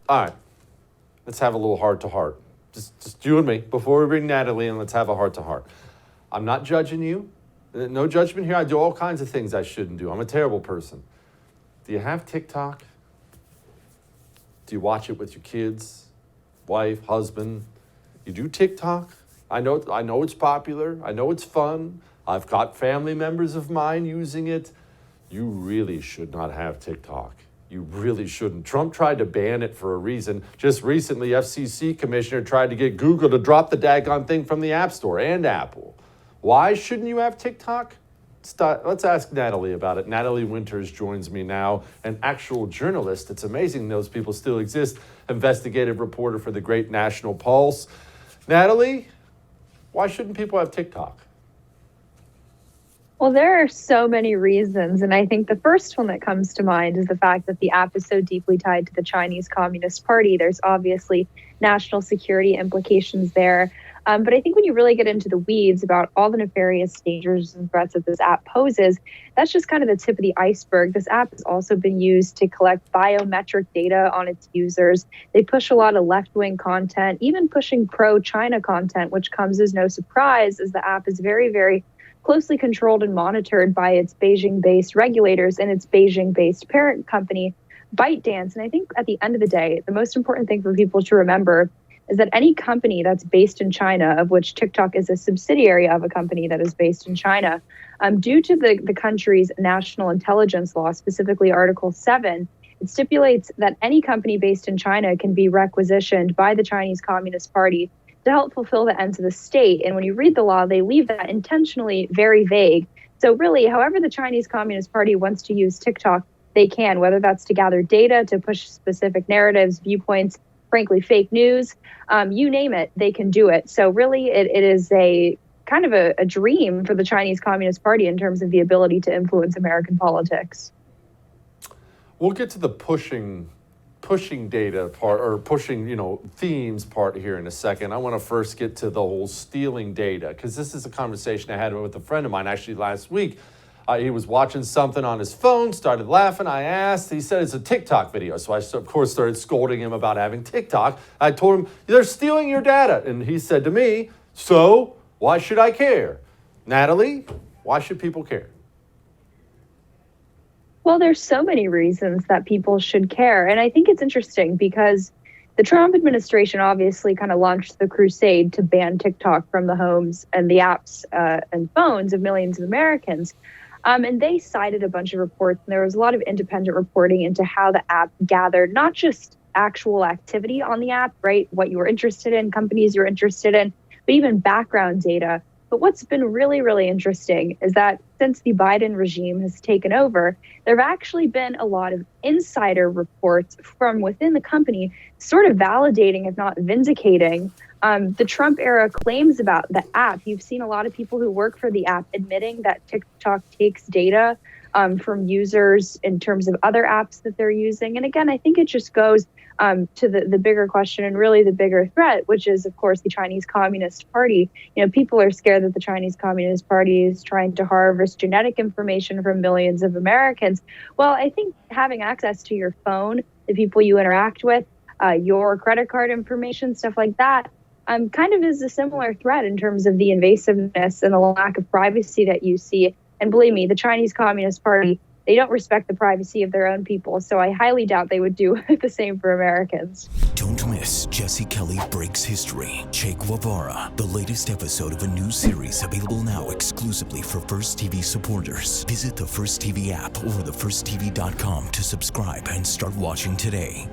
All right, let's have a little heart-to-heart. Just you and me, before we bring Natalie in, let's have a heart-to-heart. I'm not judging you. No judgment here. I do all kinds of things I shouldn't do. I'm a terrible person. Do you have TikTok? Do you watch it with your kids, wife, husband? You do TikTok? I know it's popular. I know it's fun. I've got family members of mine using it. You really should not have TikTok. You really shouldn't. Trump tried to ban it for a reason. Just recently, FCC commissioner tried to get Google to drop the daggone thing from the App Store and Apple. Why shouldn't you have TikTok? Let's ask Natalie about it. Natalie Winters joins me now, an actual journalist. It's amazing those people still exist. Investigative reporter for the Great National Pulse. Natalie, why shouldn't people have TikTok? Well, there are so many reasons. And I think the first one that comes to mind is the fact that the app is so deeply tied to the Chinese Communist Party. There's obviously national security implications there. But I think when you really get into the weeds about all the nefarious dangers and threats that this app poses, that's just kind of the tip of the iceberg. This app has also been used to collect biometric data on its users. They push a lot of left-wing content, even pushing pro-China content, which comes as no surprise, as the app is very, very closely controlled and monitored by its Beijing-based regulators and its Beijing-based parent company, ByteDance. And I think at the end of the day, the most important thing for people to remember is that any company that's based in China, of which TikTok is a subsidiary of a company that is based in China, due to the country's national intelligence law, specifically Article 7, it stipulates that any company based in China can be requisitioned by the Chinese Communist Party to help fulfill the ends of the state. And when you read the law, they leave that intentionally very vague. So really, however the Chinese Communist Party wants to use TikTok, they can, whether that's to gather data, to push specific narratives, viewpoints, frankly, fake news, you name it, they can do it. So really, it is a kind of a dream for the Chinese Communist Party in terms of the ability to influence American politics. We'll get to the pushing data part, or pushing, themes part here in a second. I want to first get to the whole stealing data, because this is a conversation I had with a friend of mine actually last week. He was watching something on his phone, started laughing. I asked, he said it's a TikTok video. So I, of course, started scolding him about having TikTok. I told him, they're stealing your data. And he said to me, so why should I care? Natalie, why should people care? Well, there's so many reasons that people should care. And I think it's interesting because the Trump administration obviously kind of launched the crusade to ban TikTok from the homes and the apps and phones of millions of Americans. And they cited a bunch of reports, and there was a lot of independent reporting into how the app gathered not just actual activity on the app, right? What you were interested in, companies you're interested in, but even background data. But what's been really, really interesting is that since the Biden regime has taken over, there have actually been a lot of insider reports from within the company sort of validating, if not vindicating, the Trump era claims about the app. You've seen a lot of people who work for the app admitting that TikTok takes data from users in terms of other apps that they're using. And again, I think it just goes to the bigger question and really the bigger threat, which is, of course, the Chinese Communist Party. People are scared that the Chinese Communist Party is trying to harvest genetic information from millions of Americans. Well, I think having access to your phone, the people you interact with, your credit card information, stuff like that, kind of is a similar threat in terms of the invasiveness and the lack of privacy that you see. And believe me, the Chinese Communist Party, they don't respect the privacy of their own people. So I highly doubt they would do the same for Americans. Don't miss Jesse Kelly Breaks History, Che Guevara, the latest episode of a new series available now exclusively for First TV supporters. Visit the First TV app or thefirsttv.com to subscribe and start watching today.